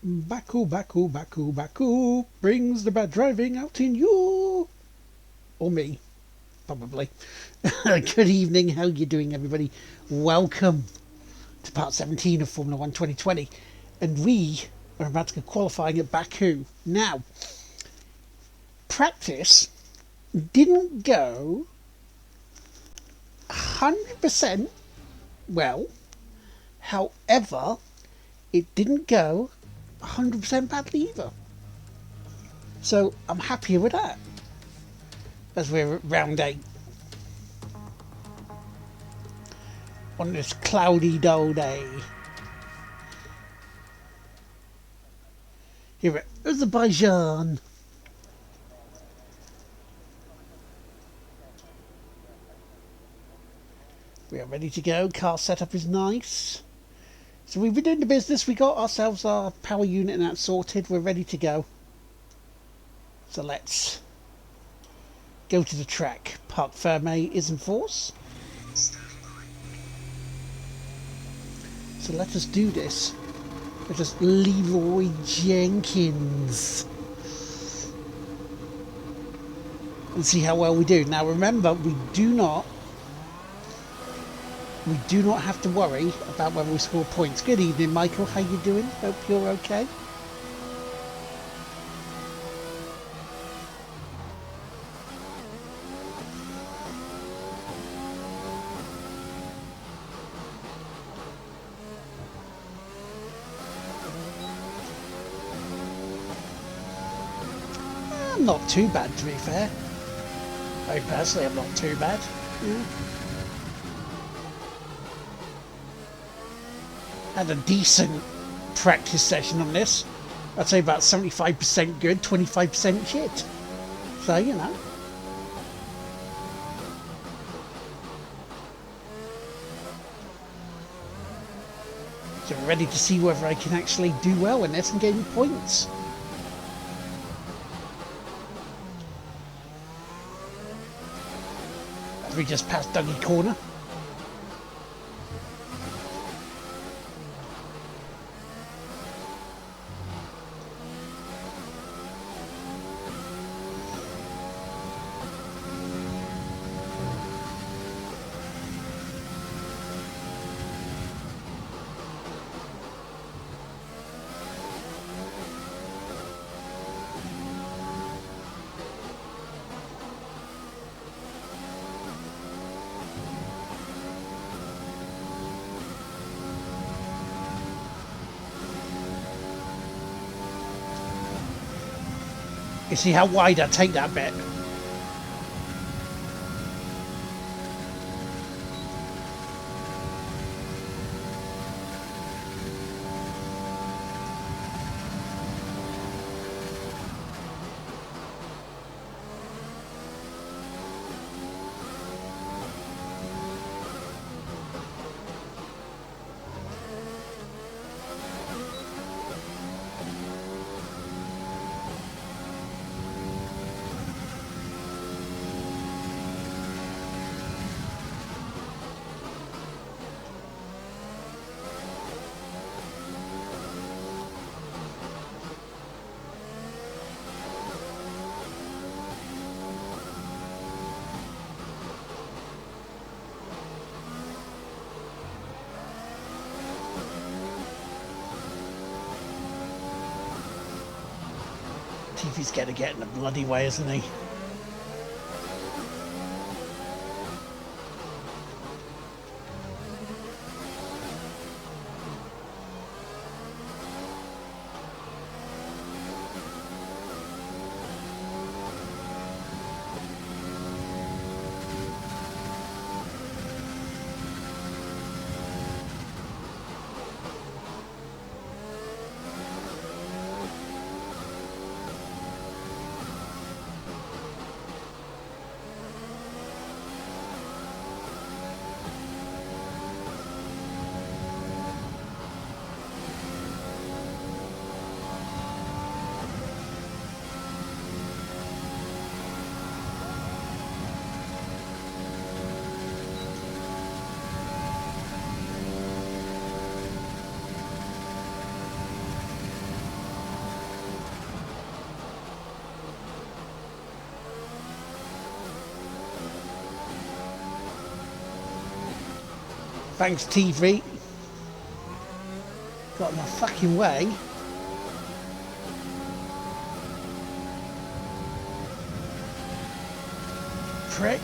Baku, Baku, Baku, Baku brings the bad driving out in you. Or me, probably. Good evening, how you doing everybody? Welcome to part 17 of Formula 1 2020. And we are about to go qualifying at Baku. Now, practice didn't go 100% well. However, it didn't go 100% badly either. So I'm happier with that as we're at round 8 on this cloudy dull day here at Azerbaijan. We are ready to go. Car setup is nice. So we've been doing the business. We got ourselves our power unit and that sorted. We're ready to go. So let's go to the track. Parc Fermé is in force. So let us do this. Let us Leroy Jenkins. And see how well we do. Now remember, we do not have to worry about whether we score points. Good evening, Michael. How you doing? Hope you're okay. I'm not too bad, to be fair. I personally am not too bad. Yeah. Had a decent practice session on this. I'd say about 75% good, 25% shit. So, you know. So we're ready to see whether I can actually do well in this and gain points. As we just passed Dougie Corner. You see how wide I take that bit? TV's gonna get in the bloody way, isn't he? Thanks, TV. Got in my fucking way. Prick.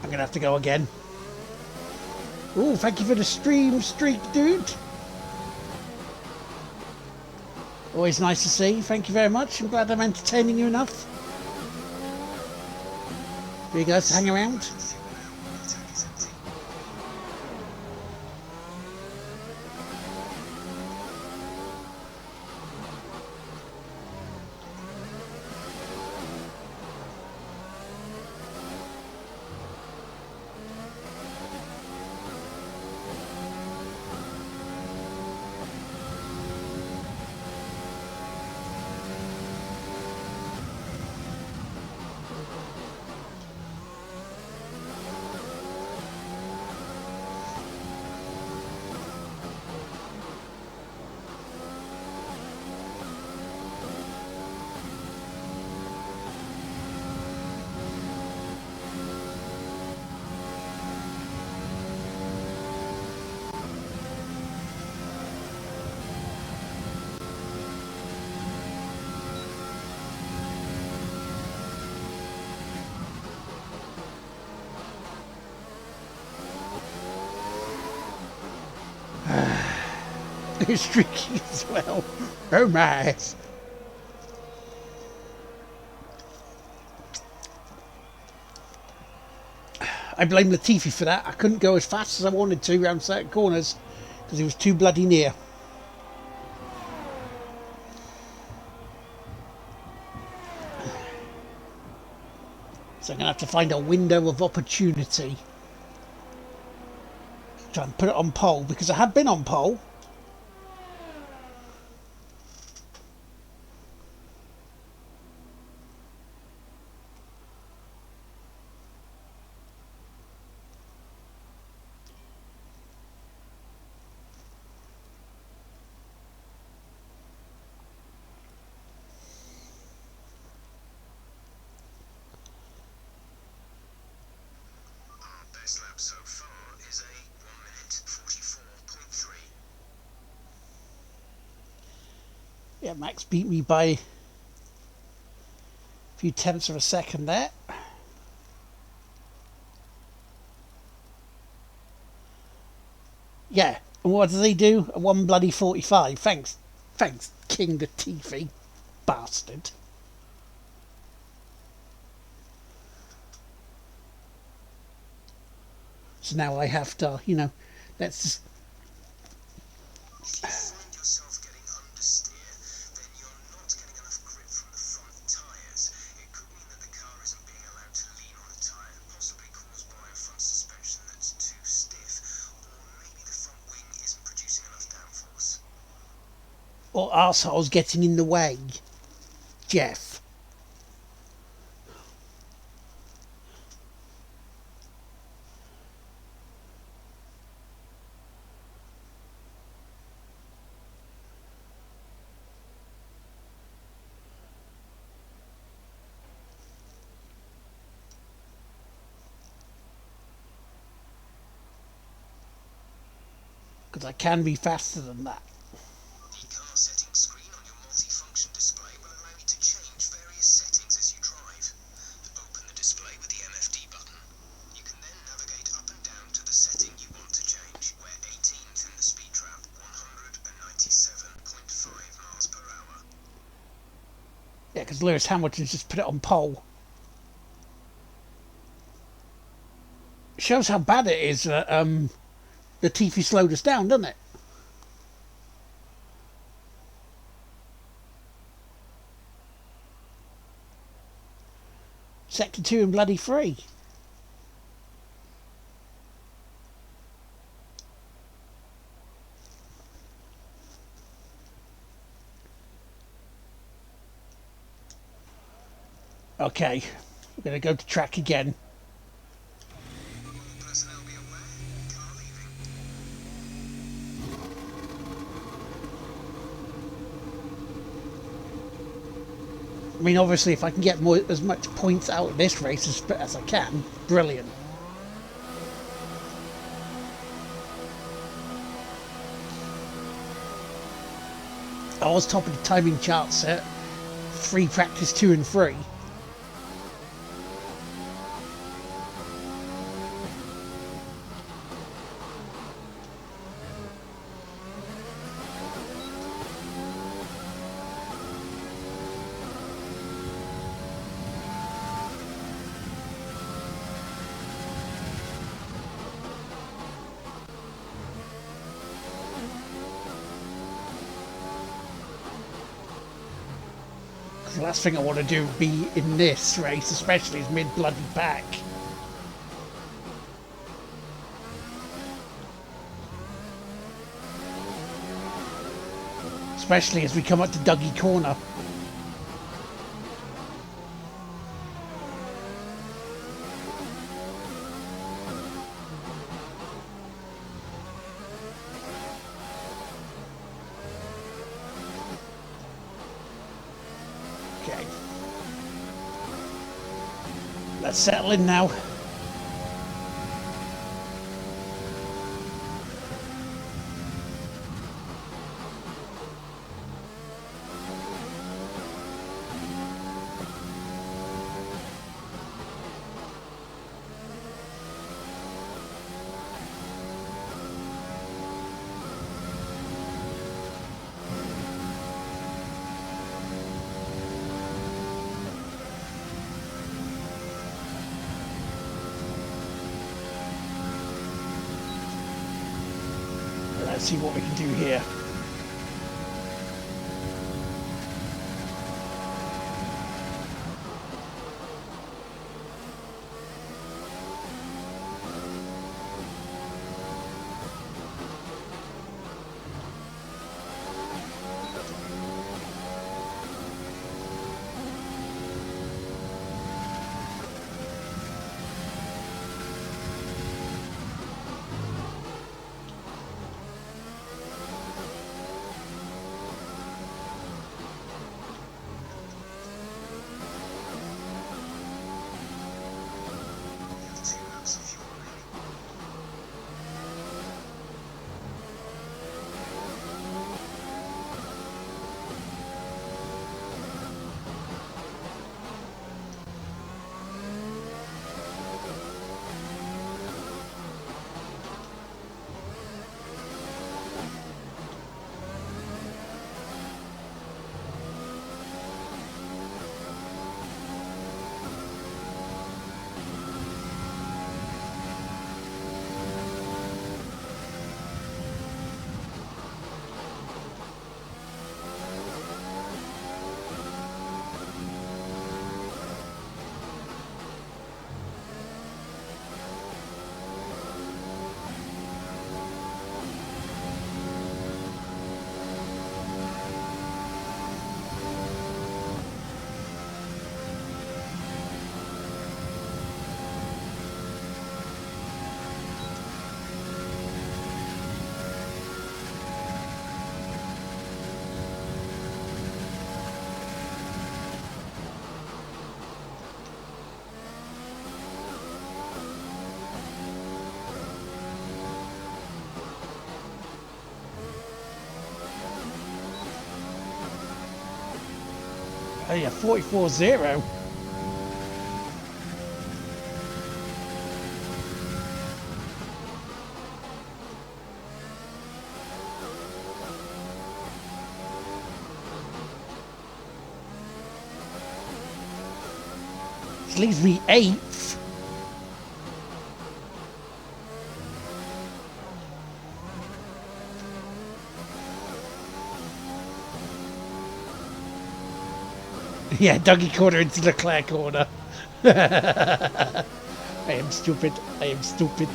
I'm gonna have to go again. Oh, thank you for the stream streak, dude. Always nice to see. Thank you very much. I'm glad I'm entertaining you enough for you guys to hang around. It's tricky as well. Oh my. I blame Latifi for that. I couldn't go as fast as I wanted to around certain corners because he was too bloody near. So I'm going to have to find a window of opportunity. Try and put it on pole because I had been on pole. Lap so far is a 1 minute 44.3. Yeah, Max beat me by a few tenths of a second there. Yeah, and what do they do? A 1 bloody 45. Thanks, King the TV bastard. So now I have to, you know, let's just... If you find yourself getting understeer, then you're not getting enough grip from the front tyres. It could mean that the car isn't being allowed to lean on a tyre, possibly caused by a front suspension that's too stiff, or maybe the front wing isn't producing enough downforce. Or arseholes getting in the way, Jeff. Because I can be faster than that. The car settings screen on your multifunction display will allow you to change various settings as you drive. Open the display with the MFD button. You can then navigate up and down to the setting you want to change, where 18th in the speed trap, 197.5 miles per hour. Yeah, because Lewis Hamilton's just put it on pole. Shows how bad it is that the TV slowed us down, doesn't it? Sector 2 and bloody 3. Okay, we're going to go to track again. Personnel be aware, car leaving. mean, obviously, if I can get as much points out of this race as I can, brilliant. I was top of the timing chart set, free practice 2 and 3. The last thing I want to do be in this race, especially, is mid-bloody back. Especially as we come up to Dougie Corner. Okay. Let's settle in now. Let's see what we can do here. Oh yeah, 44-0. This leaves me 8th. Yeah, Dougie corner into Leclerc corner. I am stupid. I am stupid.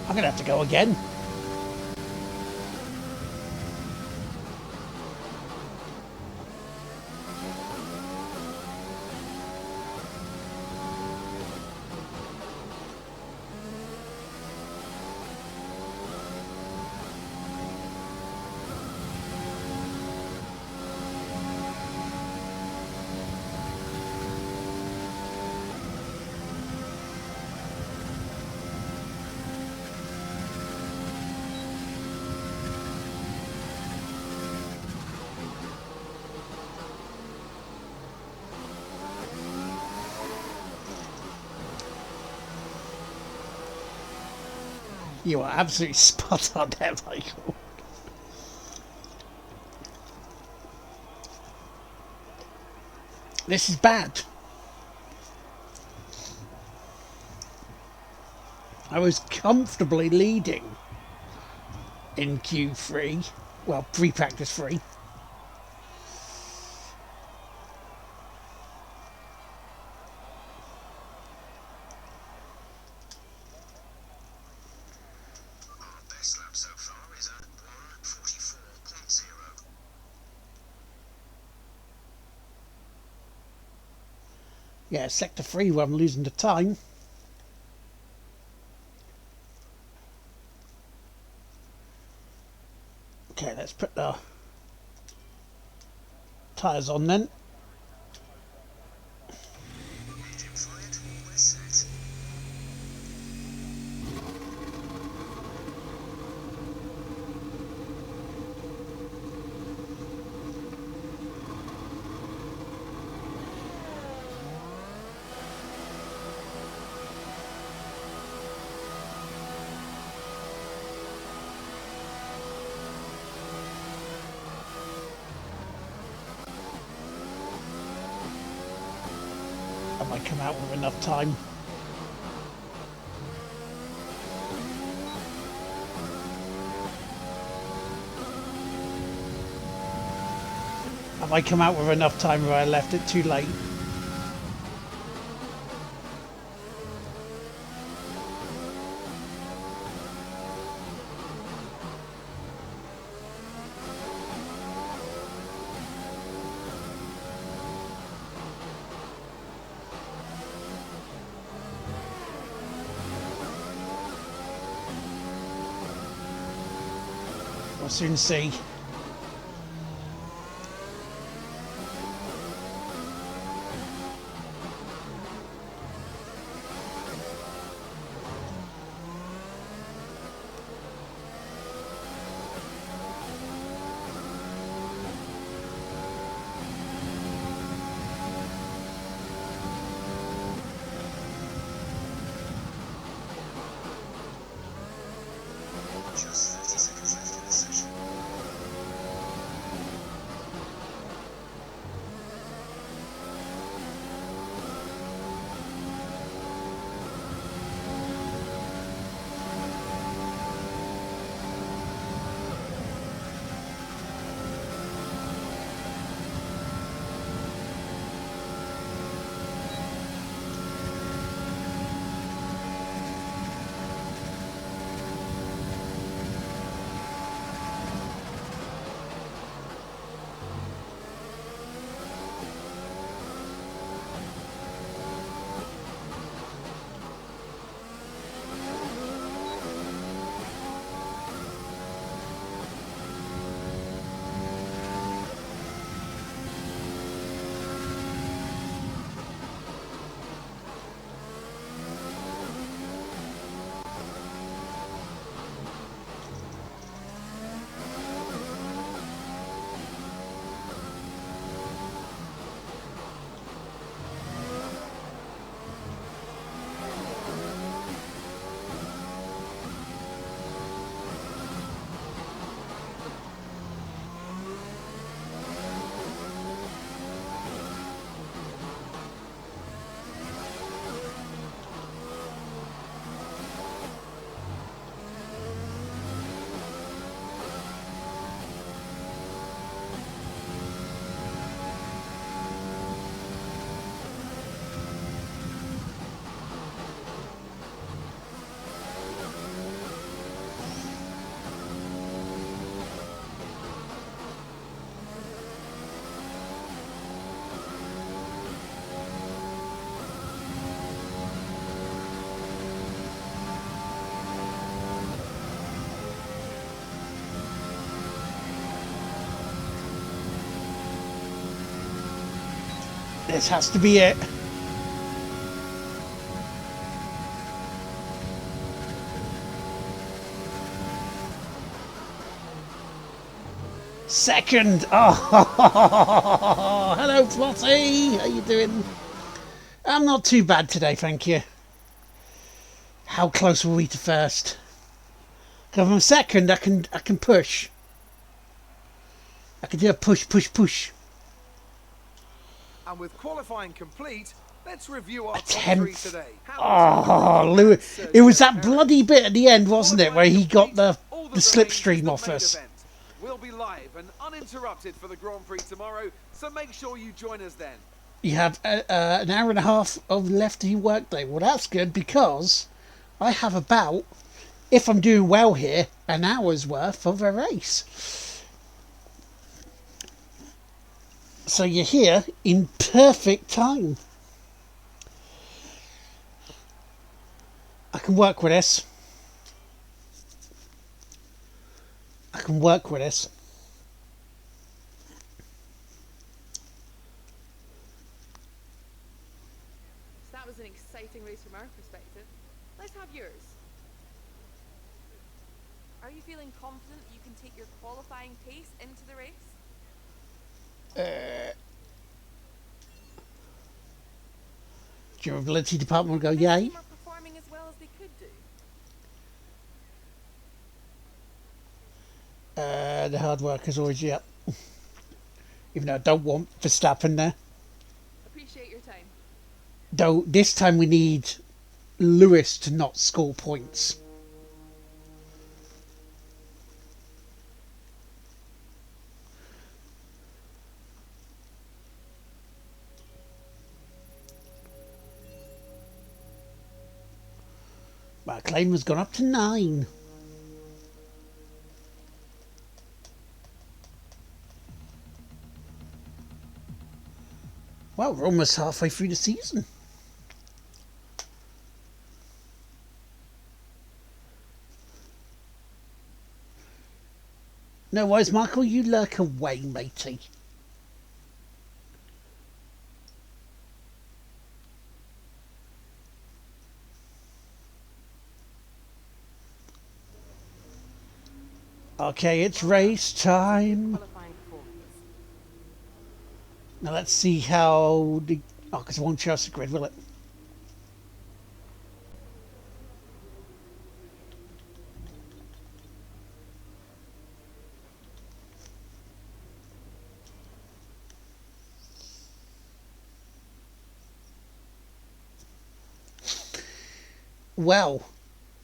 I'm gonna have to go again. You are absolutely spot on there, Michael. This is bad. I was comfortably leading in Q3. Well, pre-practice 3. Our best lap so far is at 1:44.0. Yeah, sector 3 where I'm losing the time. Okay, let's put the tyres on then. Engine fired, we're set. Have I come out with enough time? Have I come out with enough time where I left it too late? We'll soon see. Just 30 seconds left in the session. This has to be it. Second. Oh, hello, Flotty. How you doing? I'm not too bad today, thank you. How close were we to first? If I'm second, I can push. I can do a push, push, push. And with qualifying complete, let's review our A top three 10th. today. Oh, Lewis. It was that bloody bit at the end, wasn't it, where he got the All that slipstream remains is off the main us. event. We'll be live and uninterrupted for the Grand Prix tomorrow, so make sure you join us then. You have an hour and a half of left of your workday. Well, that's good because I have about, if I'm doing well here, an hour's worth of a race. So you're here in perfect time. I can work with this. I can work with this. So that was an exciting race from our perspective. Let's have yours. Are you feeling confident that you can take your qualifying pace into the race? Durability department will go, This yay. team are performing as well as they could do. The hard work is always up. Even though I don't want Verstappen there. Appreciate your time. Though this time we need Lewis to not score points. My claim has gone up to 9. Well, we're almost halfway through the season. No worries, Michael, you lurk away, matey. Okay, it's race time. Qualifying performance. Now let's see how the... Oh, because it won't show us the grid, will it? Well,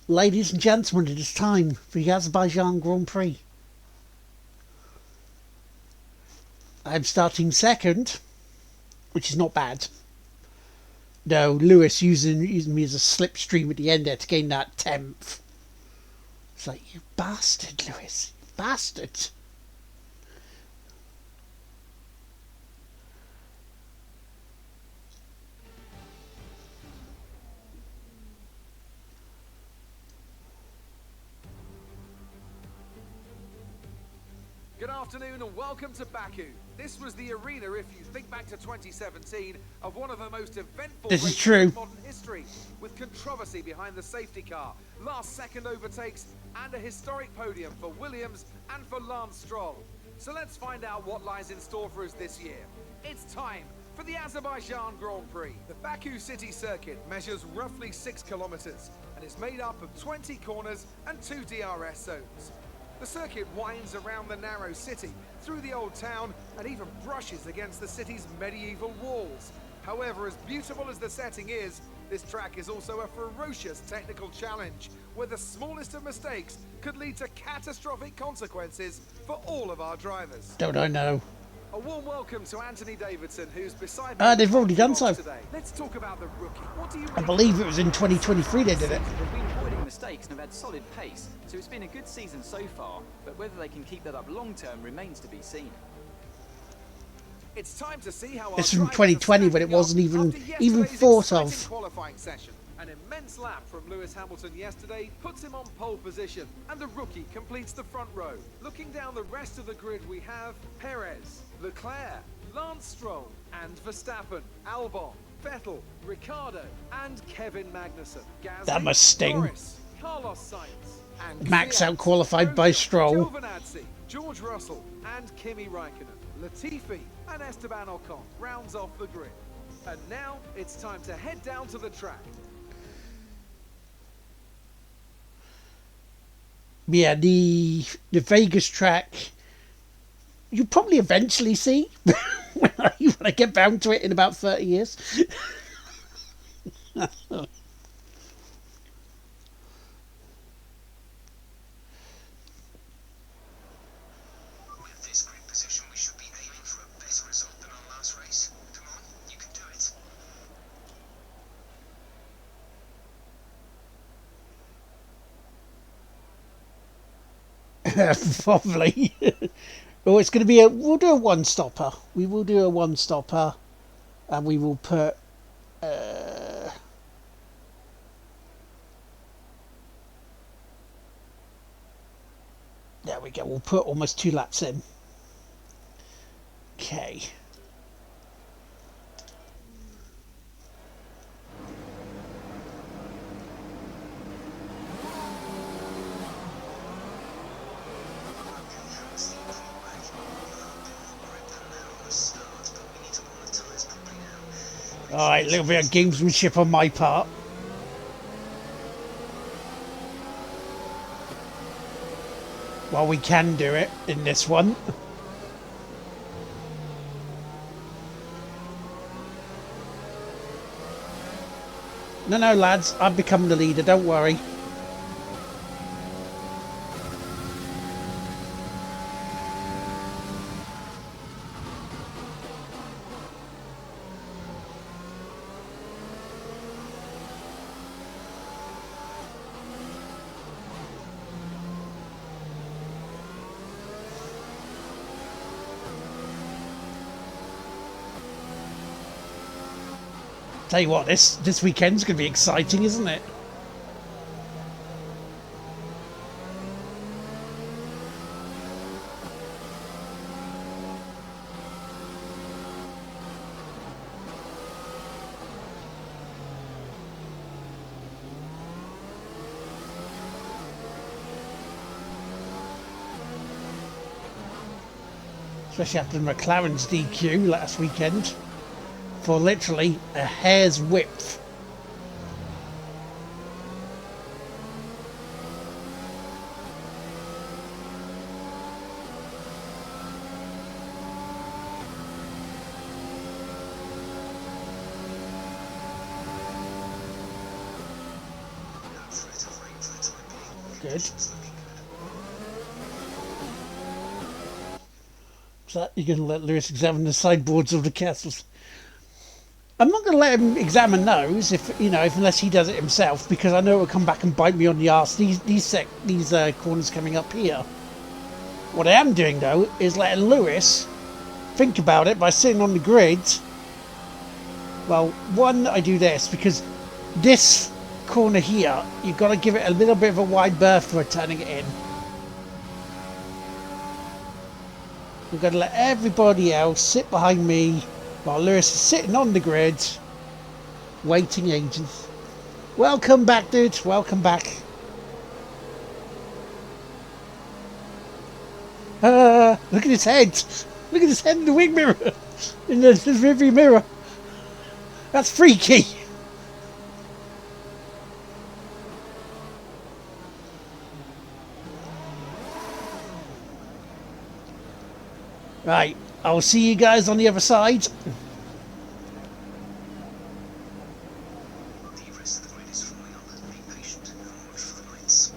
ladies and gentlemen, it is time for the Azerbaijan Grand Prix. I'm starting second, which is not bad. No, Lewis using me as a slipstream at the end there to gain that 10th. It's like, you bastard, Lewis. You bastard. Good afternoon and welcome to Baku. This was the arena, if you think back to 2017, of one of the most eventful This is races true. in modern history, with controversy behind the safety car, last-second overtakes, and a historic podium for Williams and for Lance Stroll. So let's find out what lies in store for us this year. It's time for the Azerbaijan Grand Prix. The Baku city circuit measures roughly 6 kilometers and is made up of 20 corners and 2 DRS zones. The circuit winds around the narrow city, through the old town, and even brushes against the city's medieval walls. However, as beautiful as the setting is, this track is also a ferocious technical challenge, where the smallest of mistakes could lead to catastrophic consequences for all of our drivers. Don't I know? A warm welcome to Anthony Davidson, who's beside me. They've already done so. Today. Let's talk about the rookie. What do you I believe it was in 2023 they did it. They've been avoiding mistakes and have had solid pace, so it's been a good season so far, but whether they can keep that up long term remains to be seen. It's time to see how It's our from drivers are 2020 when it stacking up wasn't even after yesterday's thought exciting of. qualifying session. An immense lap from Lewis Hamilton yesterday puts him on pole position, and the rookie completes the front row. Looking down the rest of the grid, we have Perez, Leclerc, Lance Stroll, and Verstappen, Albon, Vettel, Ricciardo, and Kevin Magnussen. Gasly, That must sting. Norris, Carlos Sainz, and Max Kvyat, out-qualified by Grosjean, Stroll. Giovinazzi, George Russell, and Kimi Raikkonen. Latifi and Esteban Ocon rounds off the grid. And now it's time to head down to the track. Yeah, the Vegas track you probably eventually see when I get round to it in about 30 years. With this grid position, we should be aiming for a better result than our last race. Come on, you can do it. Probably. Oh, it's going to be we'll do a one stopper. We will do a one stopper, and we will put. There we go. We'll put almost 2 laps in. Okay. Alright, a little bit of gamesmanship on my part. Well, we can do it in this one. No, lads, I've become the leader, don't worry. Tell you what, this weekend's going to be exciting, isn't it? Especially after McLaren's DQ last weekend. For literally a hair's width. Good. So you're going to let Lewis examine the sideboards of the castles. I'm not going to let him examine those if unless he does it himself, because I know it will come back and bite me on the arse. These corners coming up here. What I am doing though is letting Lewis think about it by sitting on the grid. Well, one, I do this because this corner here, you've got to give it a little bit of a wide berth for turning it in. We've got to let everybody else sit behind me while Lewis is sitting on the grid, waiting ages. Welcome back, dude. Welcome back. Look at his head. Look at his head in the wing mirror. In the rearview mirror. That's freaky. Right. I'll see you guys on the other side. The rest of the grid is forming up. Be patient and watch for the lights.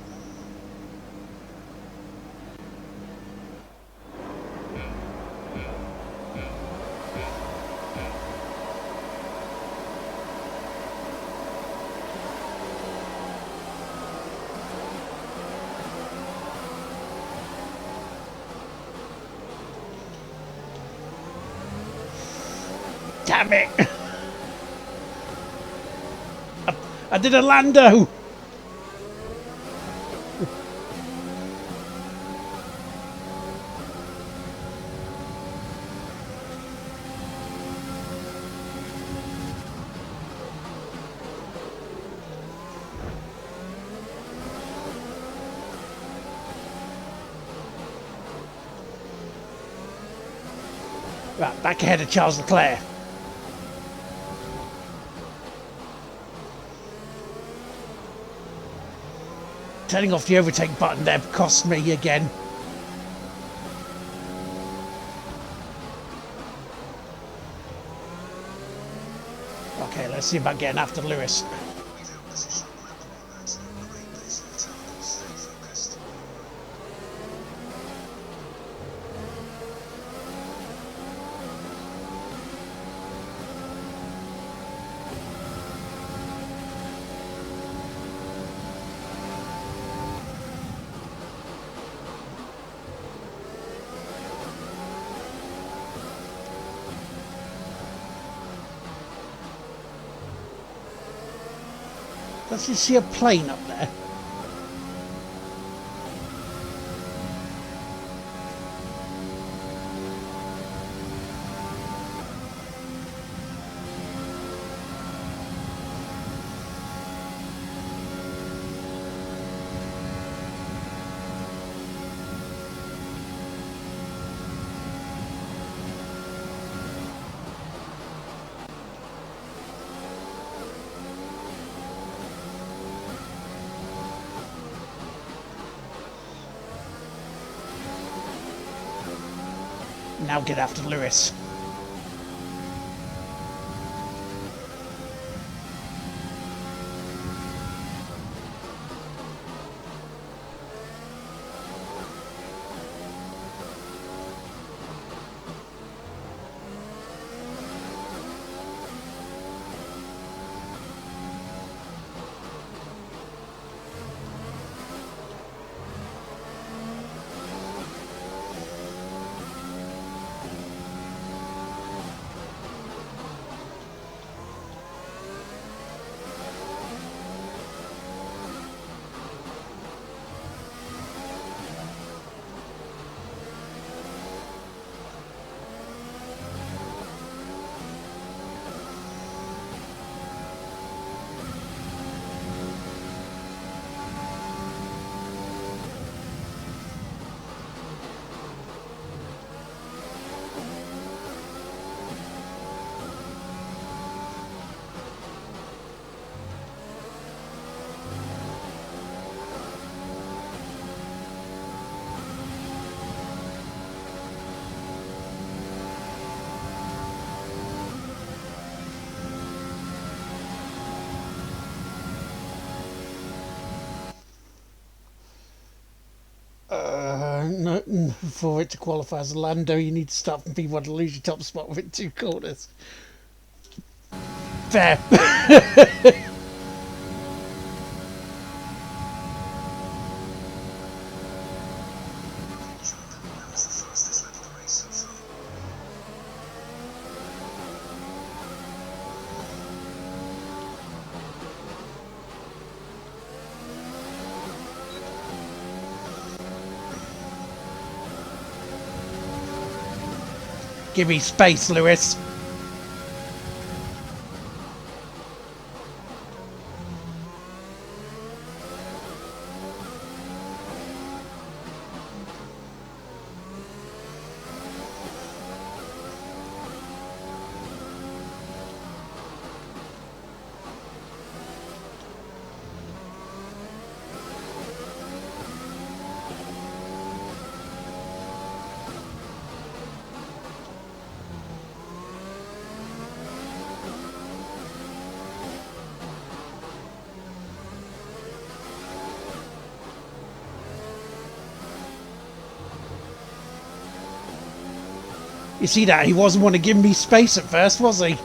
Damn it! I did a Lando! Right, back ahead of Charles Leclerc. Turning off the overtake button there cost me again. Okay, let's see about getting after Lewis. We've held position on lap 1, that's not great, but it's not terrible. Stay focused. Does you see a plane up there? Now get after Lewis. No, for it to qualify as a Lando, you need to start from P1 to lose your top spot within 2 corners. Fair. That was the fastest lap of the race so far. Give me space, Lewis. You see that? He wasn't want to give me space at first, was he?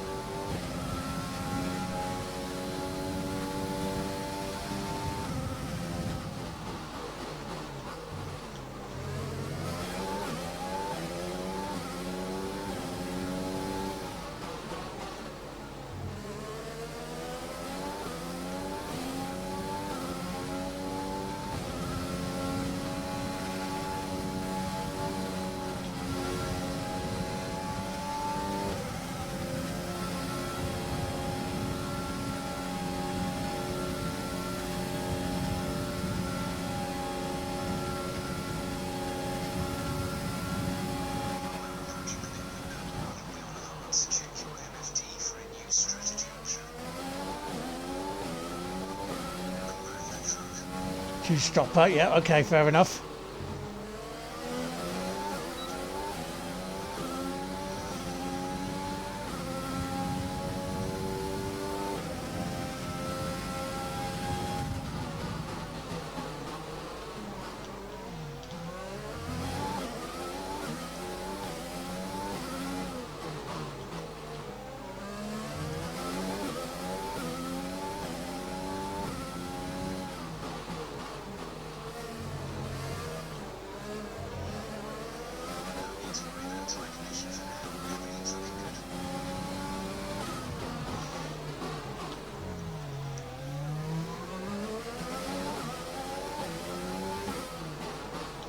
Two-stopper, yeah, okay, fair enough.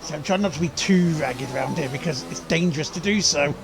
So I'm trying not to be too ragged around here because it's dangerous to do so.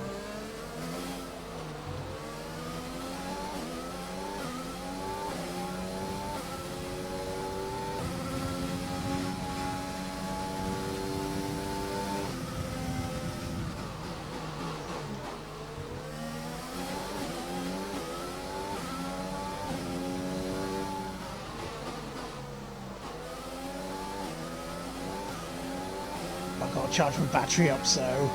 I've got to charge my battery up, so...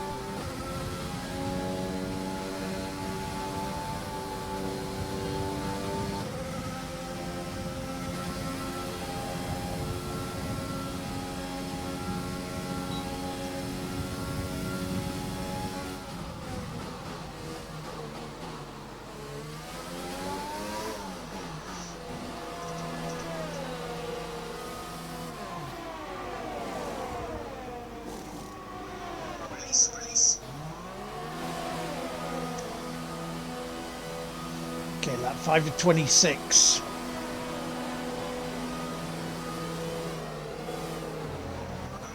Okay, lap 5 to 26.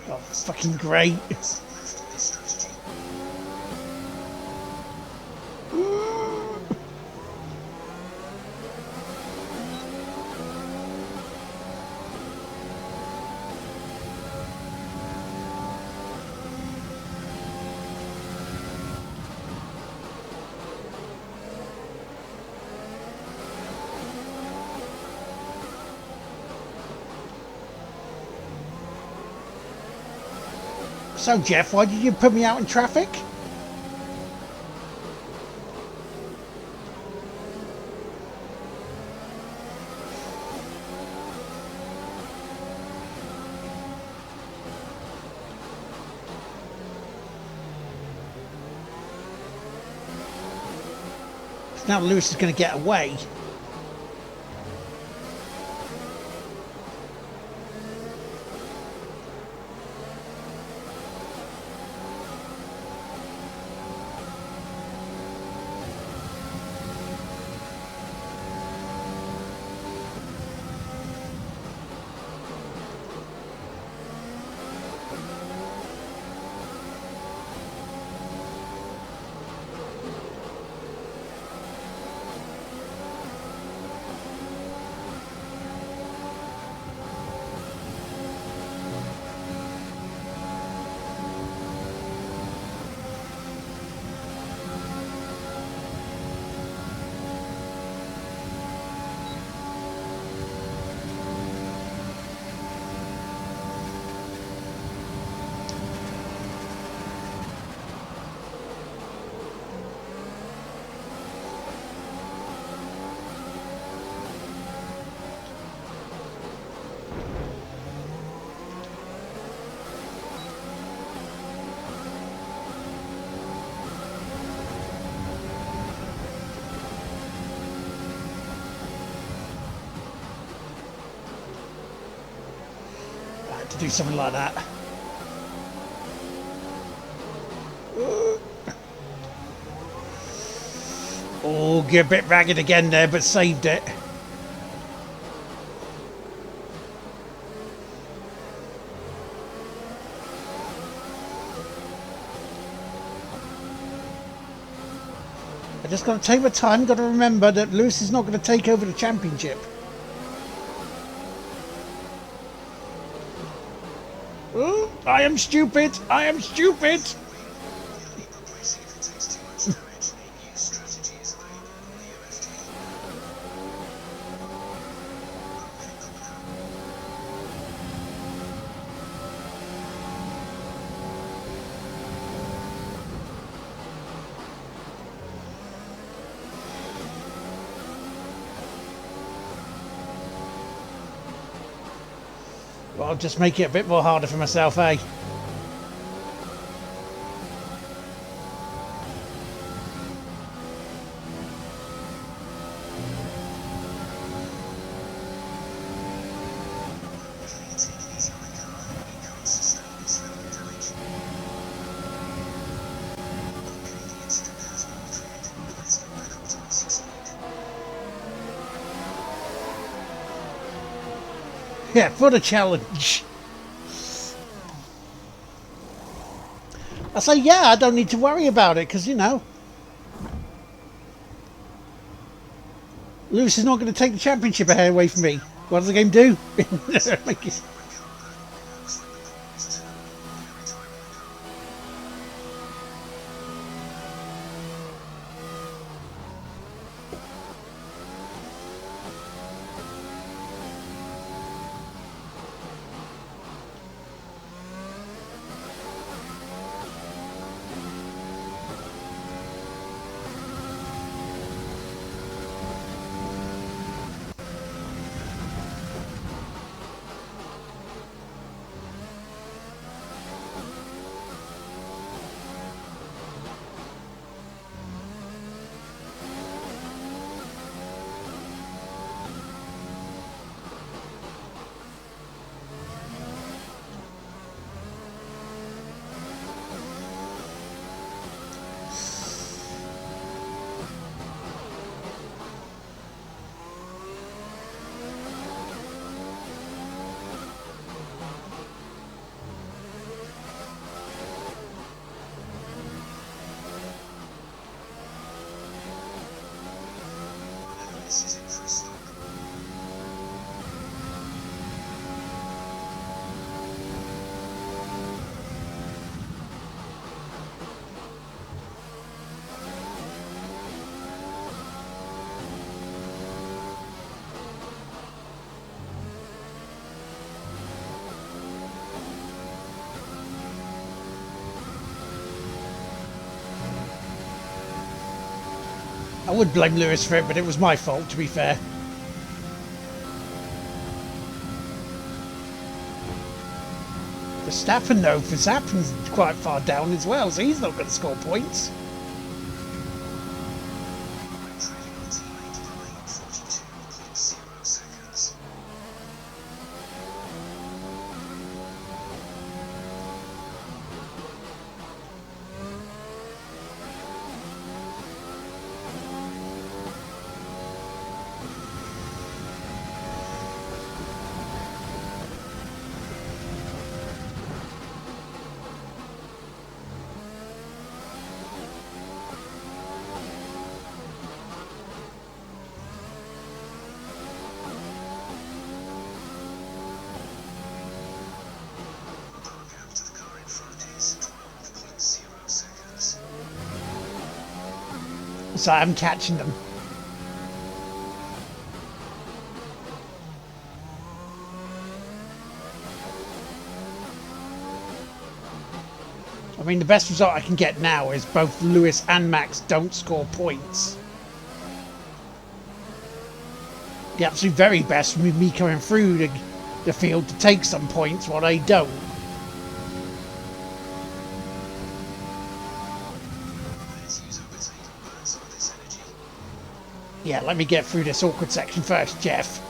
Oh, fucking great. So, Jeff, why did you put me out in traffic? Now Lewis is going to get away. To do something like that. Oh, get a bit ragged again there, but saved it. I just got to take my time. Got to remember that Lewis is not going to take over the championship. Oh, I am stupid. I am stupid. Well, I'll just make it a bit more harder for myself, eh? Yeah, for the challenge. I say, yeah, I don't need to worry about it because, you know, Lewis is not going to take the championship away from me. What does the game do? Make it... I would blame Lewis for it, but it was my fault, to be fair. Verstappen, though, Verstappen's quite far down as well, so he's not going to score points. So I'm catching them. I mean, the best result I can get now is both Lewis and Max don't score points. The absolute very best would be me coming through the field to take some points while they don't. Yeah, let me get through this awkward section first, Jeff.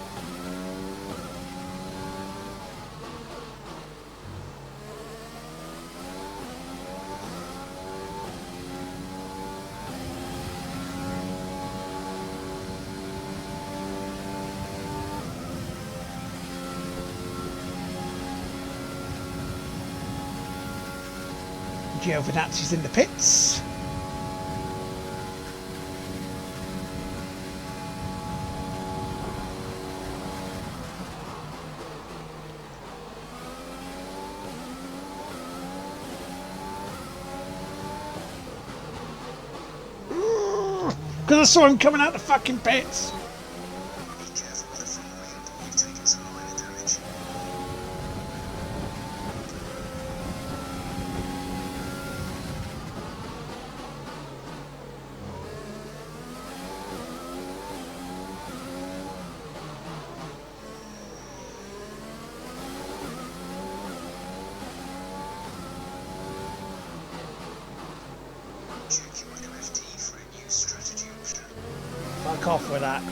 Giovinazzi's in the pits. Because I saw him coming out the fucking pits. fuck off with that.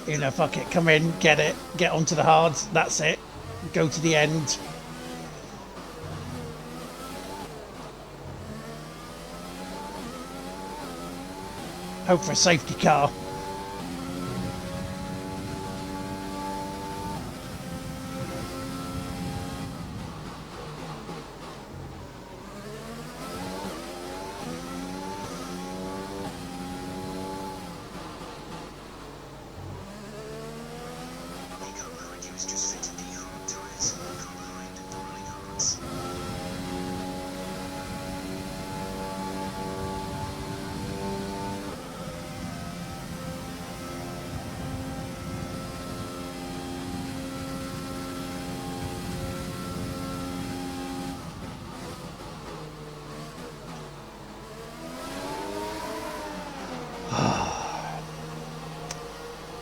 You know, fuck it, come in, get it, get onto the hards, that's it. Go to the end. Hope for a safety car.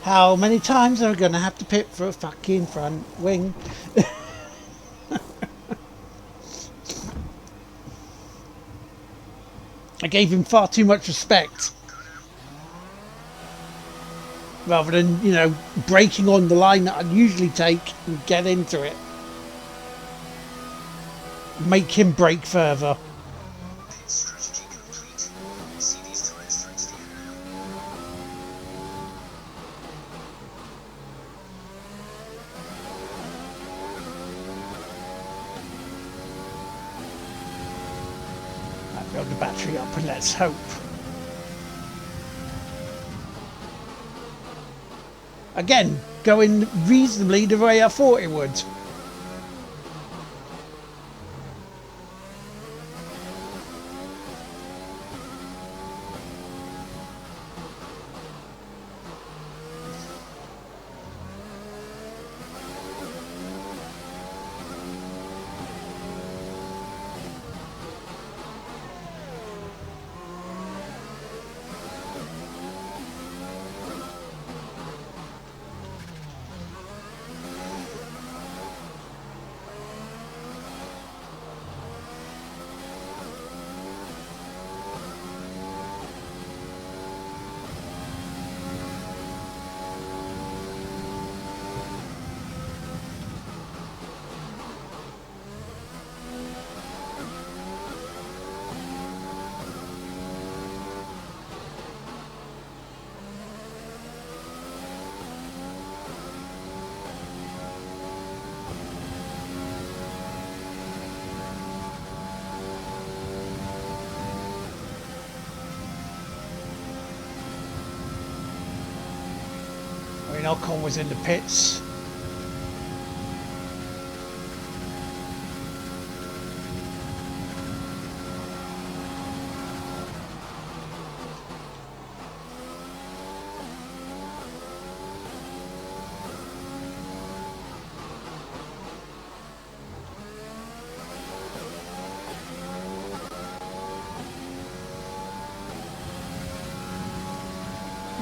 How many times are we going to have to pit for a fucking front wing? I gave him far too much respect. Rather than, you know, breaking on the line that I'd usually take and get into it. Make him brake further. Strategy complete. See these tires through to the end now. I'll build the battery up and let's hope. Again, going reasonably the way I thought it would. I mean, Ocon was in the pits.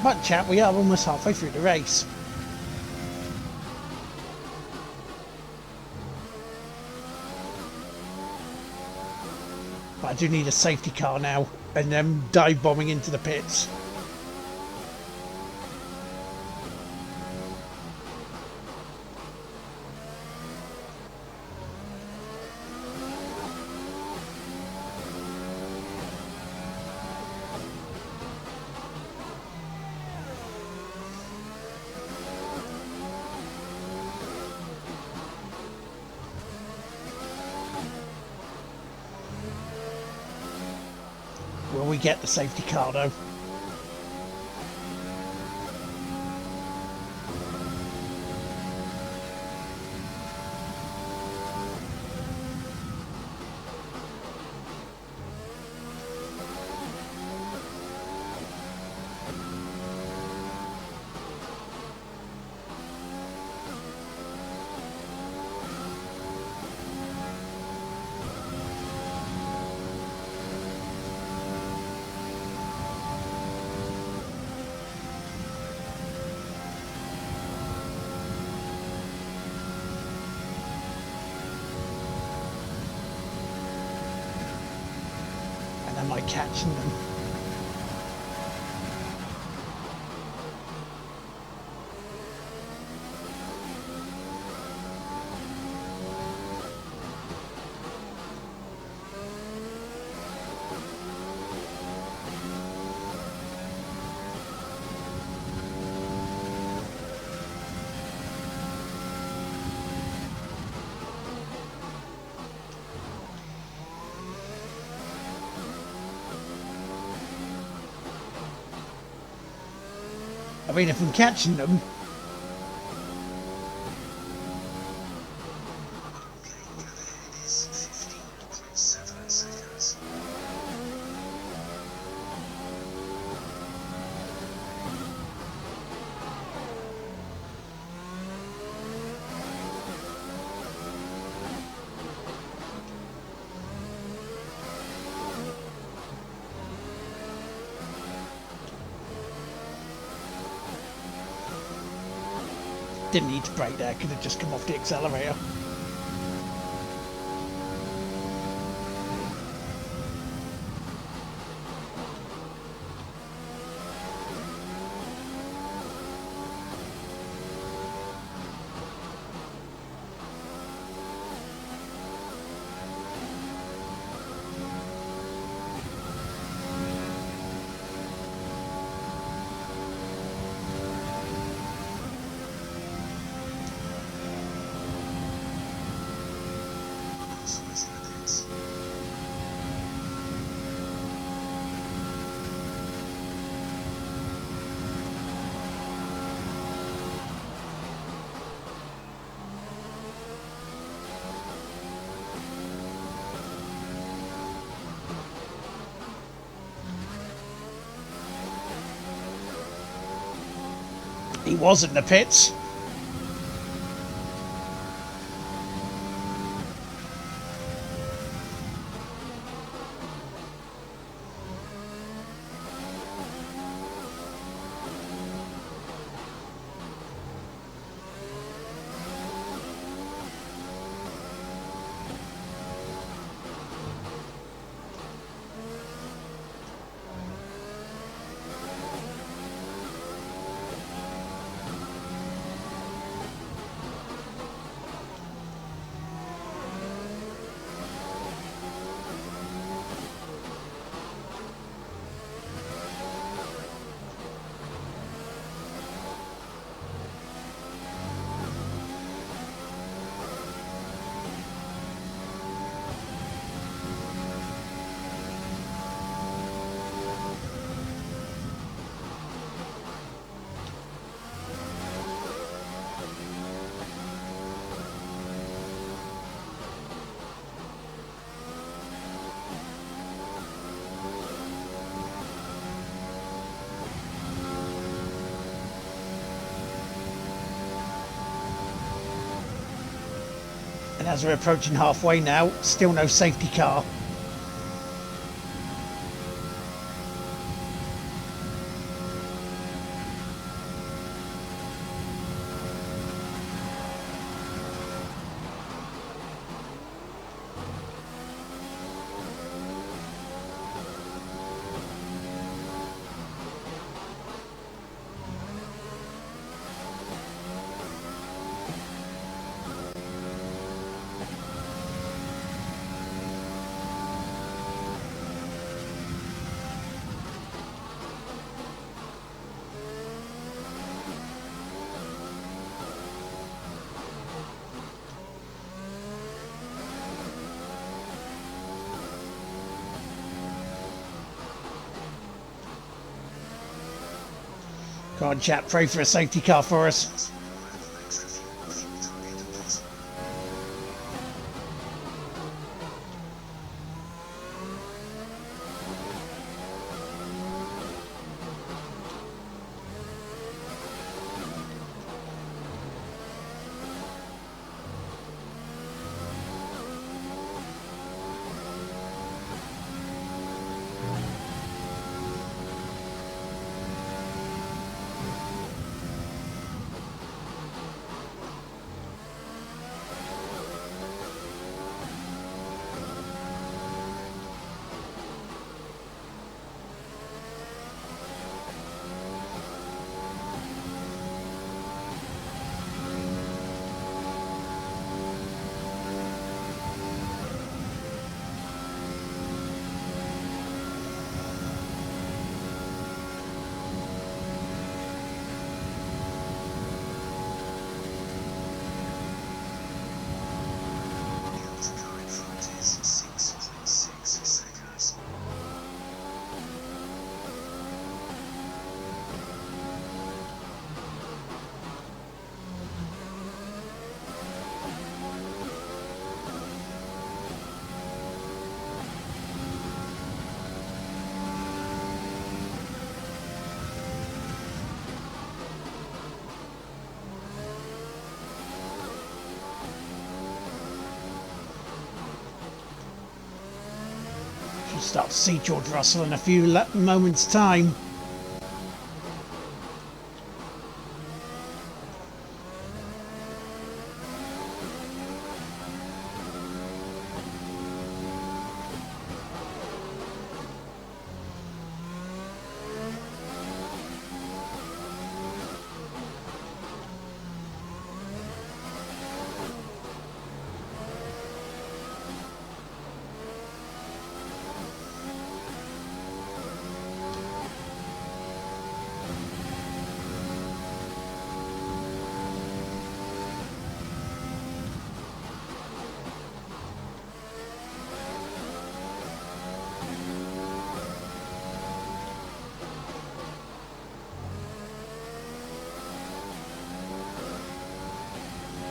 But chat, we are almost halfway through the race. But I do need a safety car now, and then dive bombing into the pits. Will we get the safety car though? am I catching them? I mean, if I'm catching them, Okay, gap ahead is 15.7 seconds. didn't need to brake there, could have just come off the accelerator. Always in the pits. He was in the pits. And as we're approaching halfway now, still no safety car. Come on, chap, pray for a safety car for us. Extra fuel target possible. Start to see George Russell in a few moments' time.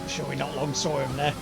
Sure we not long saw him there.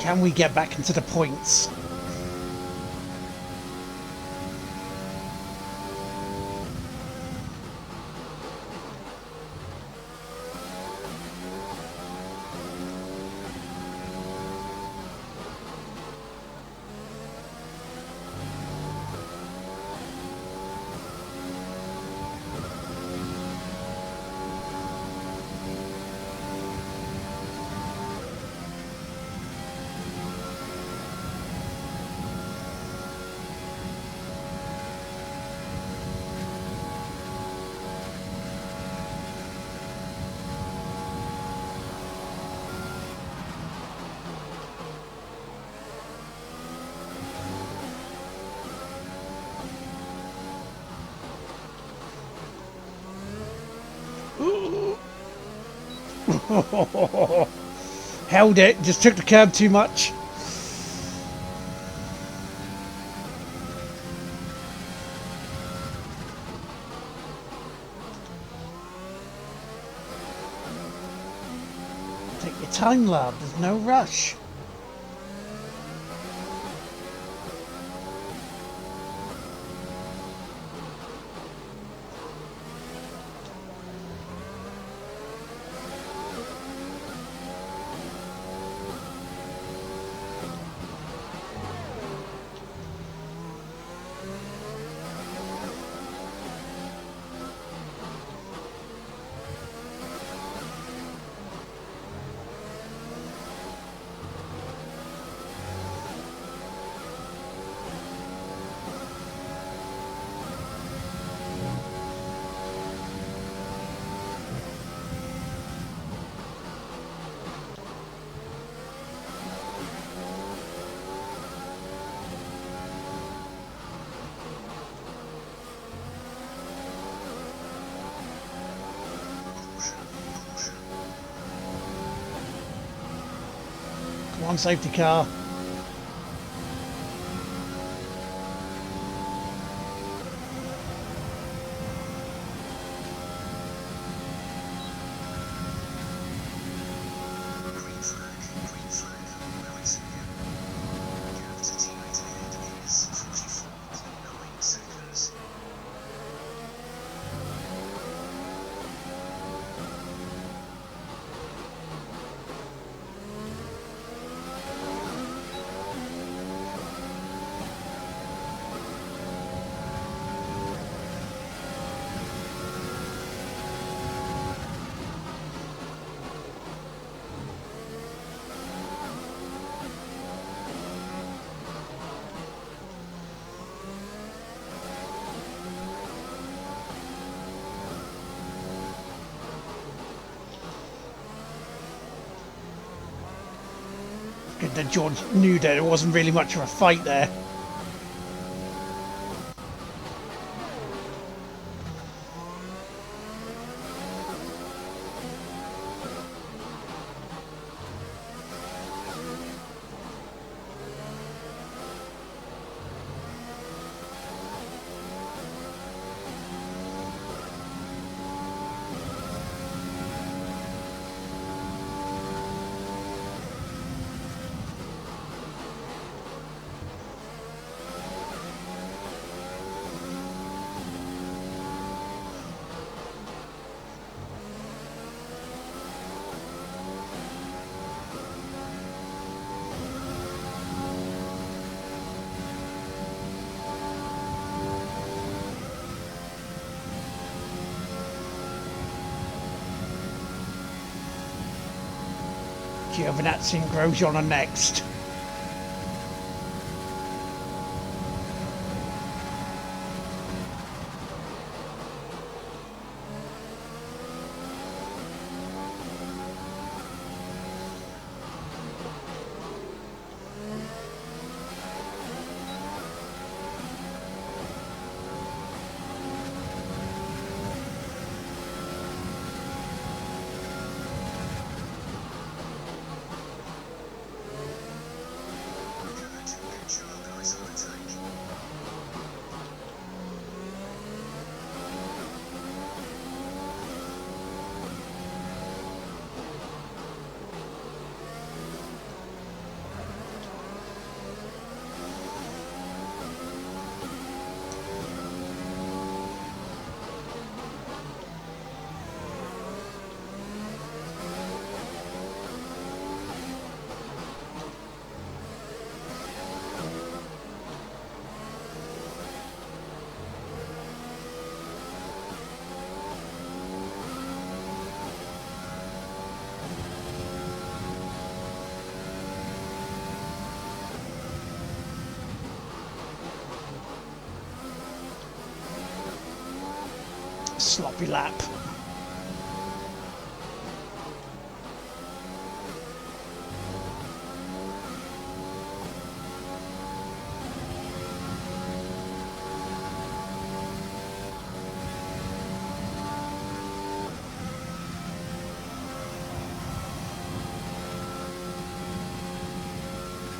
Can we get back into the points? Held it, just took the curb too much. Take your time, love, there's no rush. Come on, safety car. Good that George knew that there wasn't really much of a fight there. Giovinazzi and Grosjean are next. Good job, guys, overtake. Sloppy lap.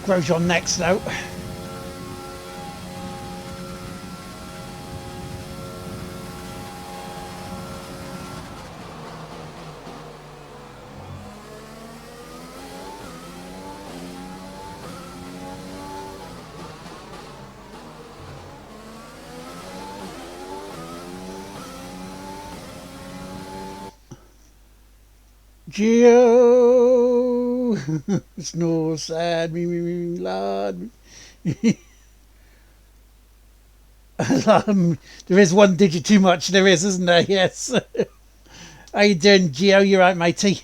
Grosjean next though. Gio, it's no sad, me, lad. There is one digit too much, there is, isn't there? Yes. How you doing, Gio? You right, matey?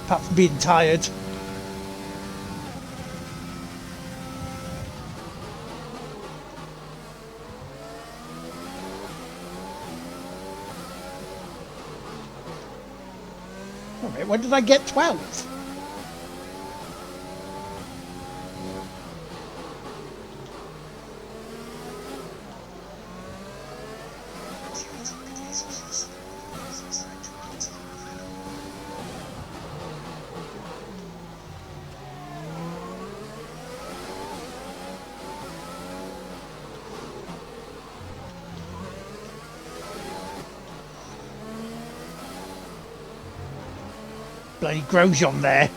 Apart from being tired. When did I get 12? Bloody Grosjean there.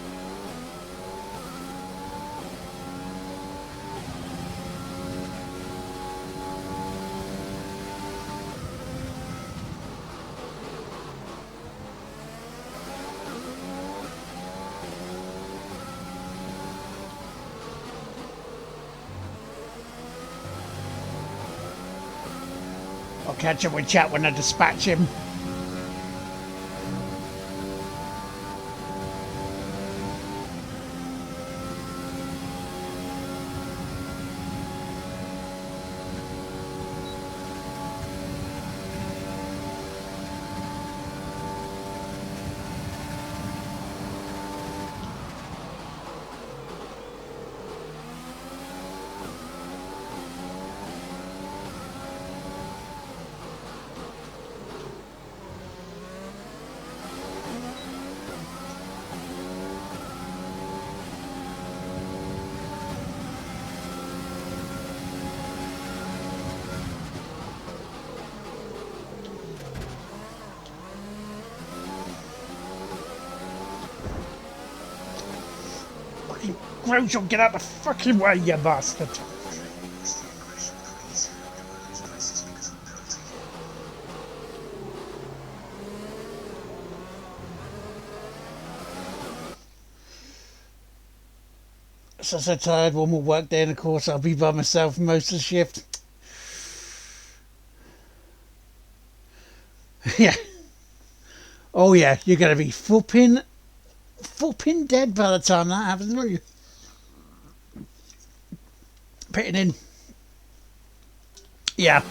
I'll catch up with chat when I dispatch him. fucking Groucho, get out the fucking way, you bastard. So tired, one more work day, and of course I'll be by myself most of the shift. Yeah. Oh yeah, you're gonna be flipping dead by the time that happens, won't you? Pitting in. Yeah.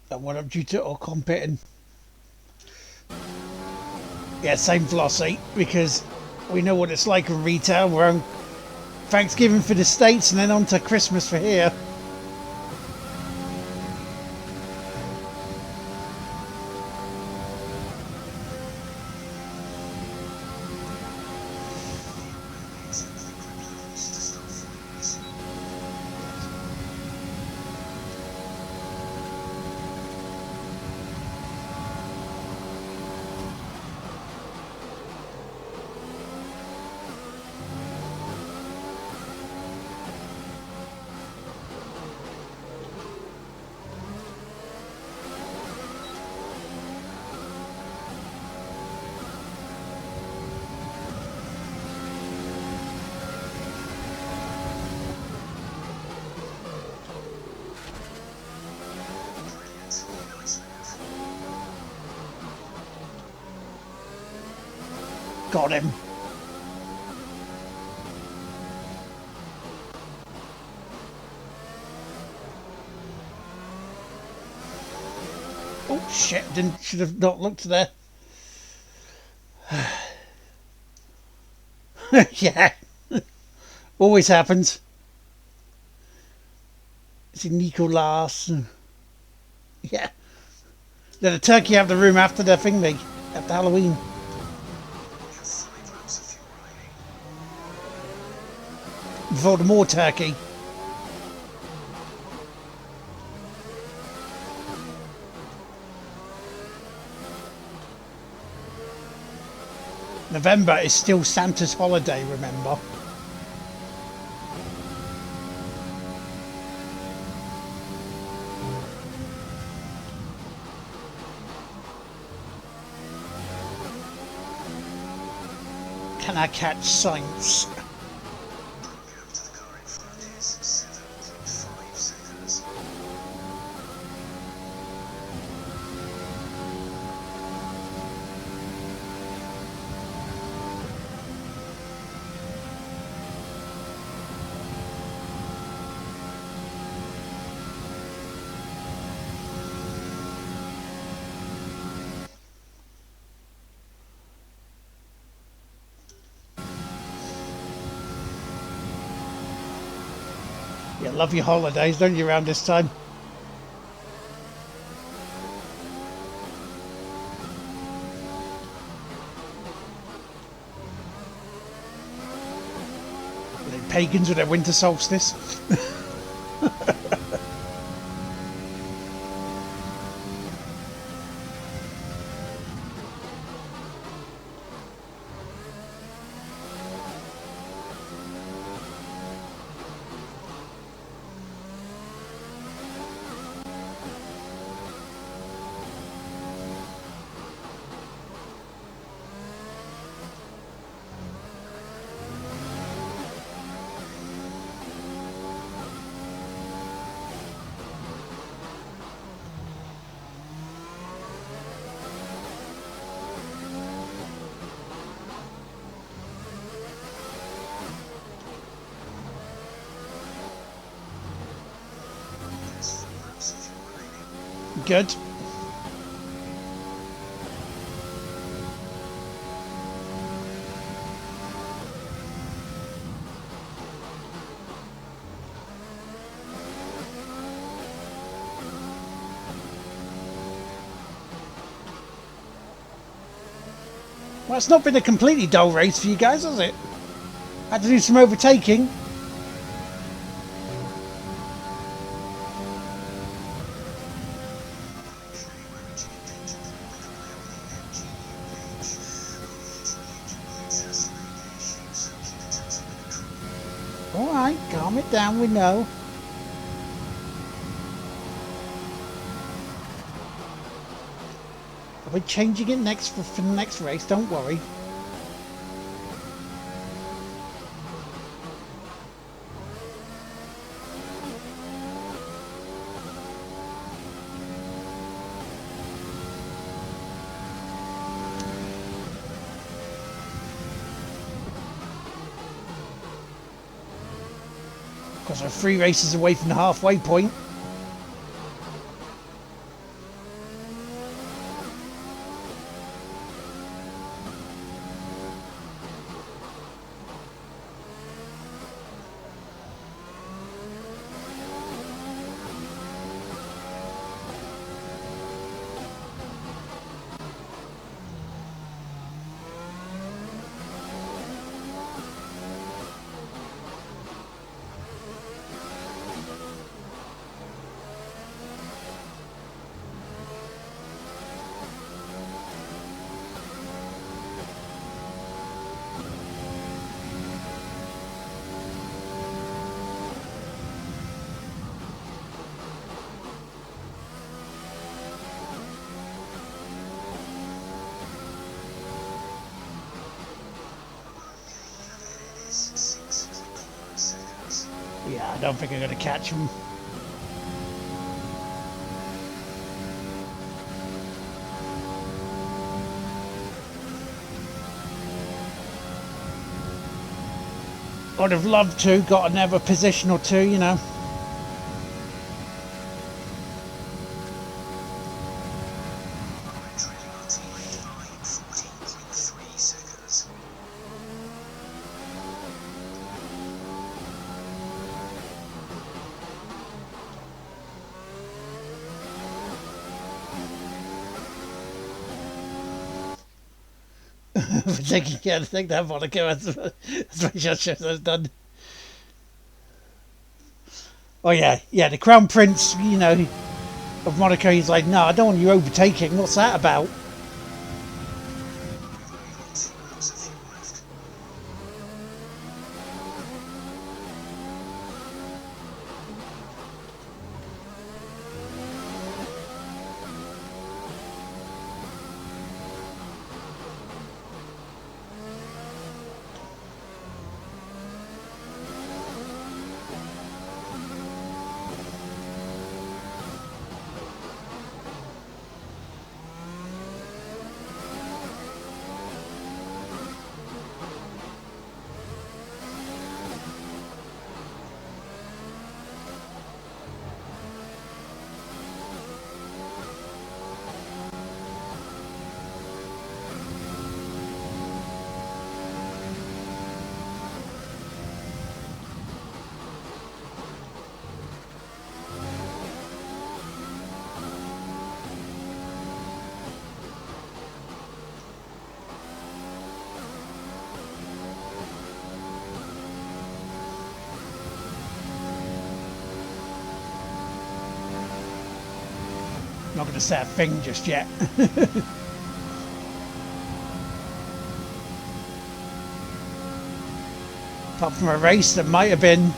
That one up due to or competing. Yeah, same philosophy, because we know what it's like in retail. We're on Thanksgiving for the States and then on to Christmas for here. Got him. Oh shit, should have not looked there. Yeah. Always happens. See Nicolas. Yeah. Let a turkey have the room after the thingy. After Halloween. Before the more turkey. November is still Santa's holiday, remember? Can I catch science? You love your holidays, don't you, around this time? The pagans with their winter solstice. good. Well, it's not been a completely dull race for you guys, has it? Had to do some overtaking. Alright, calm it down, we know. I'll be changing it next for the next race, don't worry. Because we're 3 races away from the halfway point. Yeah, I don't think I'm going to catch him. I'd have loved to, got another position or two, you know. I think that Monaco as much as I've done. Oh yeah, the Crown Prince, you know, of Monaco, he's like, no, I don't want you overtaking, what's that about? Not going to say a thing just yet. Apart from a race that might have been.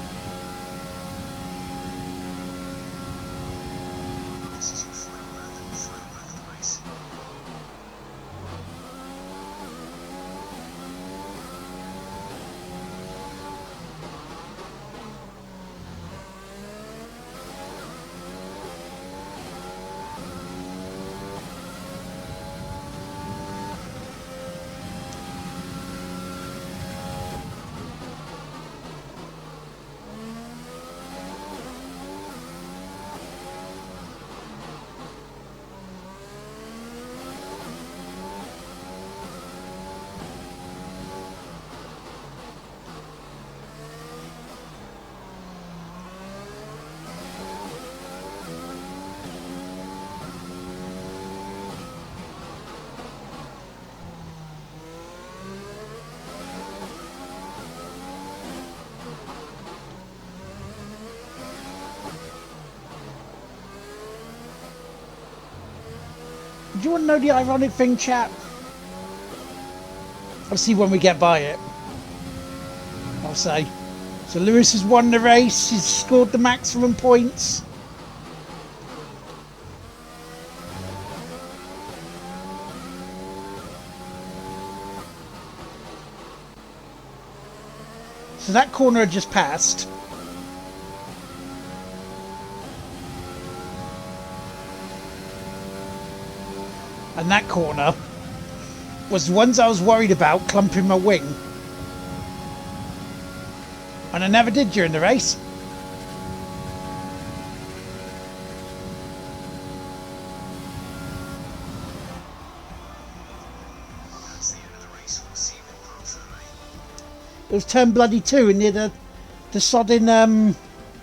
Do you want to know the ironic thing, chat? I'll see when we get by it. I'll say. So Lewis has won the race. He's scored the maximum points. So that corner had just passed. And that corner was the ones I was worried about clumping my wing. And I never did during the race. That's the end of the race. We'll see what Pro Ferme. It was turn bloody 2 and near the sodding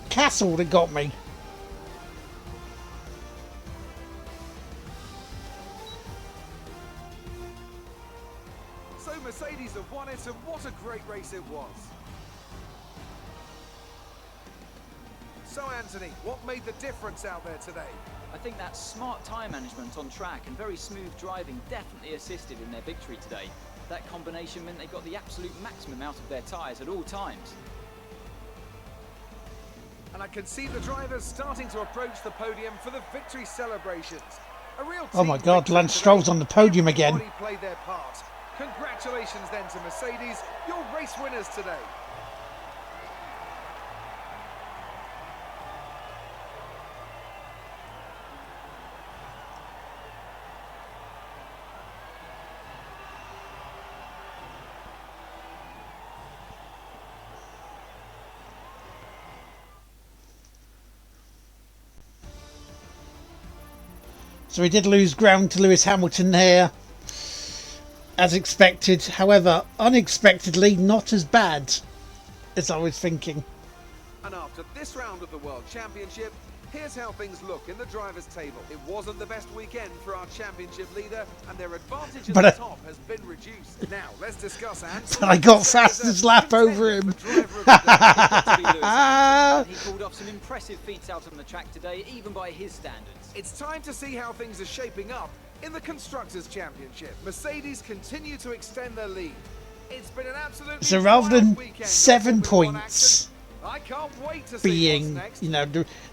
castle that got me. So Mercedes have won it, and what a great race it was. So Anthony, what made the difference out there today? I think that smart tyre management on track and very smooth driving definitely assisted in their victory today. That combination meant they got the absolute maximum out of their tyres at all times. And I can see the drivers starting to approach the podium for the victory celebrations. A real Oh my team God, victory Lance today. Stroll's on the podium again. Everybody played their part. Congratulations then to Mercedes, your race winners today. So we did lose ground to Lewis Hamilton there, as expected. However, unexpectedly, not as bad as I was thinking. And after this round of the World Championship, here's how things look in the drivers' table. It wasn't the best weekend for our championship leader, and their advantage at But the top has been reduced. Now, let's discuss Ant. But I got fastest lap over him. He pulled off some impressive feats out on the track today, even by his standards. It's time to see how things are shaping up in the Constructors' Championship. Mercedes continue to extend their lead. It's been an absolutely So rather than wild weekend of 7 Formula 1 points action. I can't wait to see what's being, next. you know,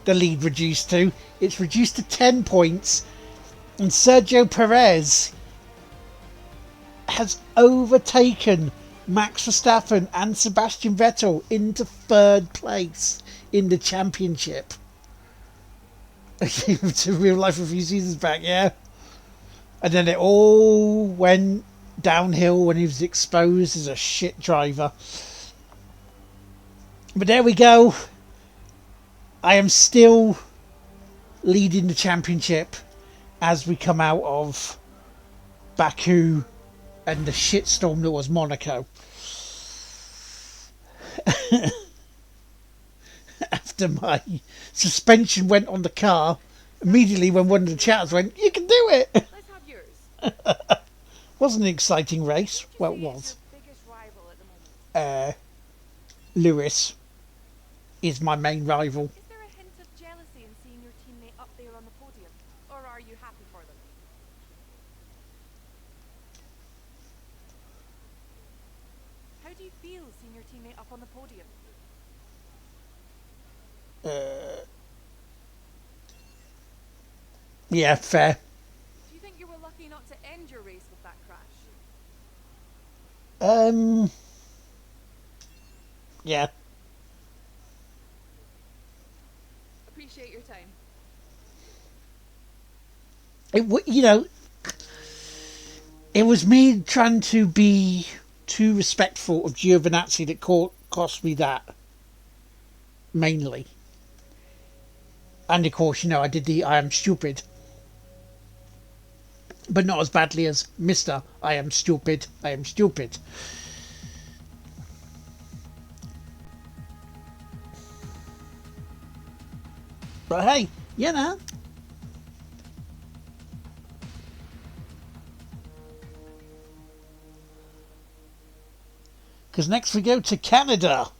the lead reduced to, it's reduced to 10 points, and Sergio Perez has overtaken Max Verstappen and Sebastian Vettel into 3rd place in the championship. I came to real life a few seasons back, yeah. And then it all went downhill when he was exposed as a shit driver. But there we go. I am still leading the championship as we come out of Baku and the shitstorm that was Monaco. After my suspension went on the car, immediately when one of the chatters went, "You can do it!" Let's have yours. Wasn't an exciting race. Well, it Who is was. your biggest rival at the moment? Lewis is my main rival. Is there a hint of jealousy in seeing your teammate up there on the podium? Or are you happy for them? How do you feel seeing your teammate up on the podium? Yeah, fair. Do you think you were lucky not to end your race with that crash? Yeah. Appreciate your time. You know, it was me trying to be too respectful of Giovinazzi that cost me that, mainly. And of course, you know, I did the I am stupid. But not as badly as Mr. I am stupid, I am stupid. But hey, you know. Because next we go to Canada.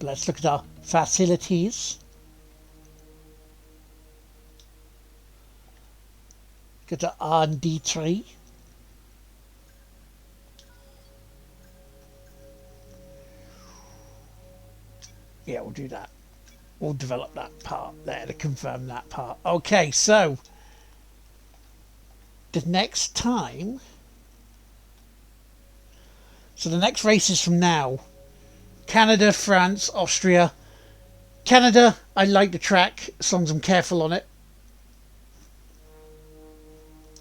Let's look at our facilities. Go to R&D tree. Yeah, we'll do that. We'll develop that part there to confirm that part. Okay, so the next time. So the next race is from now. Canada, France, Austria. Canada, I like the track as long as I'm careful on it.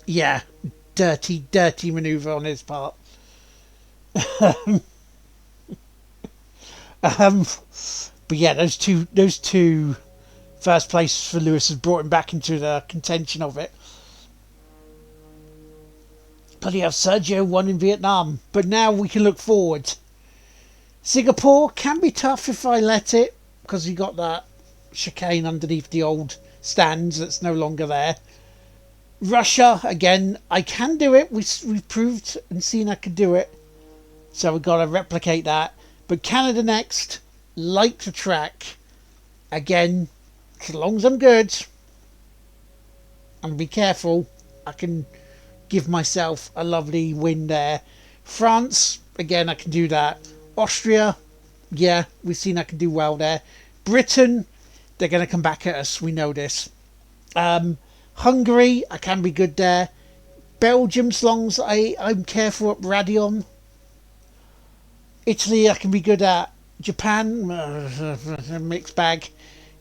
Yeah, dirty manoeuvre on his part. But yeah, those two first place for Lewis has brought him back into the contention of it. Bloody hell, Sergio won in Vietnam, but now we can look forward. Singapore can be tough if I let it, because you got that chicane underneath the old stands that's no longer there. Russia, again, I can do it. We've proved and seen I can do it. So we've got to replicate that. But Canada next, like the track. Again, as long as I'm good, and be careful, I can give myself a lovely win there. France, again, I can do that. Austria, yeah, we've seen I can do well there. Britain, they're going to come back at us. We know this. Hungary, I can be good there. Belgium, as long as I'm careful at Radion. Italy, I can be good at. Japan, mixed bag.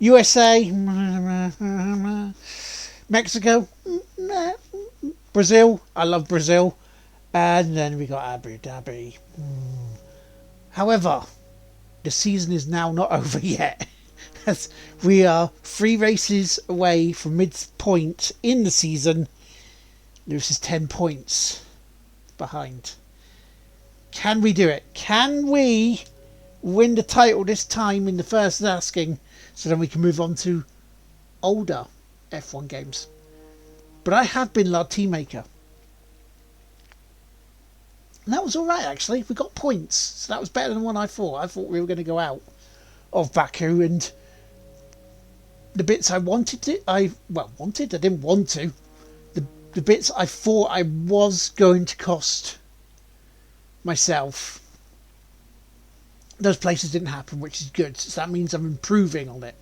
USA, Mexico, Brazil, I love Brazil. And then we got Abu Dhabi. However, the season is now not over yet. As we are 3 races away from midpoint in the season. Lewis is 10 points behind. Can we do it? Can we win the title this time in the first asking, so then we can move on to older F1 games? But I have been La Teammaker. And that was alright actually. We got points. So that was better than what I thought. I thought we were going to go out of Baku, and the bits I wanted to, I didn't want to. The bits I thought I was going to cost myself, those places didn't happen, which is good. So that means I'm improving on it.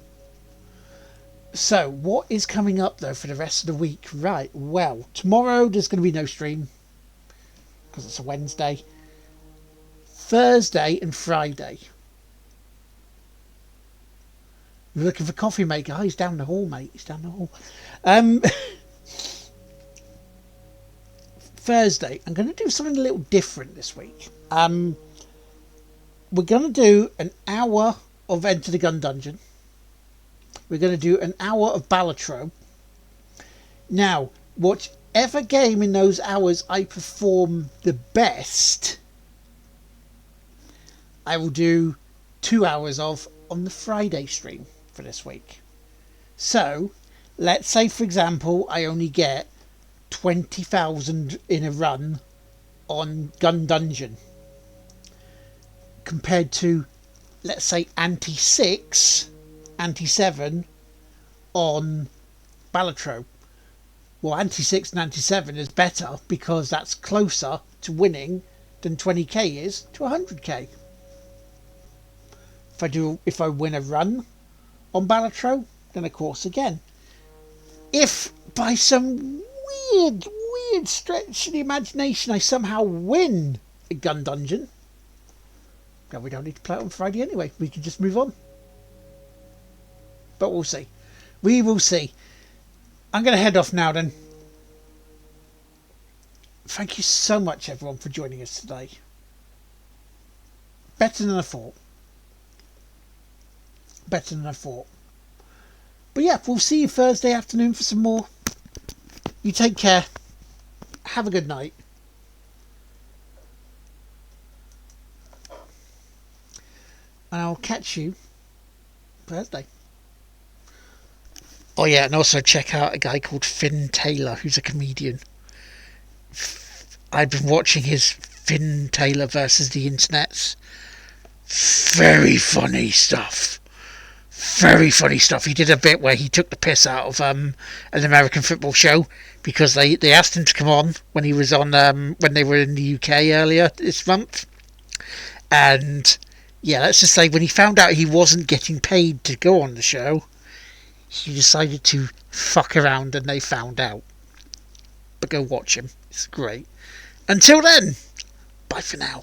So what is coming up though for the rest of the week? Right, well, tomorrow there's going to be no stream because it's a Wednesday. Thursday and Friday. You're looking for coffee maker? Oh, he's down the hall, mate. He's down the hall. Thursday, I'm going to do something a little different this week. We're going to do an hour of Enter the Gun Dungeon. We're going to do an hour of Balatro. Now, whichever game in those hours I perform the best, I will do 2 hours of on the Friday stream for this week. So, let's say, for example, I only get 20,000 in a run on Gun Dungeon compared to, let's say, Ante 6, Ante 7 on Balatro. Well, Ante 6 and Ante 7 is better because that's closer to winning than 20k is to 100k. If I win a run on Balatro, then of course again. If by some weird stretch of the imagination I somehow win a Gun Dungeon, then we don't need to play it on Friday anyway. We can just move on. But we'll see. We will see. I'm going to head off now then. Thank you so much everyone for joining us today. Better than I thought. Better than I thought. But yeah, we'll see you Thursday afternoon for some more. You take care. Have a good night. And I'll catch you Thursday. Oh yeah, and also check out a guy called Finn Taylor, who's a comedian. I've been watching his Finn Taylor versus the Internets. Very funny stuff. Very funny stuff. He did a bit where he took the piss out of an American football show. because they asked him to come on when he was on when they were in the UK earlier this month, and yeah, let's just say when he found out he wasn't getting paid to go on the show, he decided to fuck around, and they found out. But go watch him; it's great. Until then, bye for now.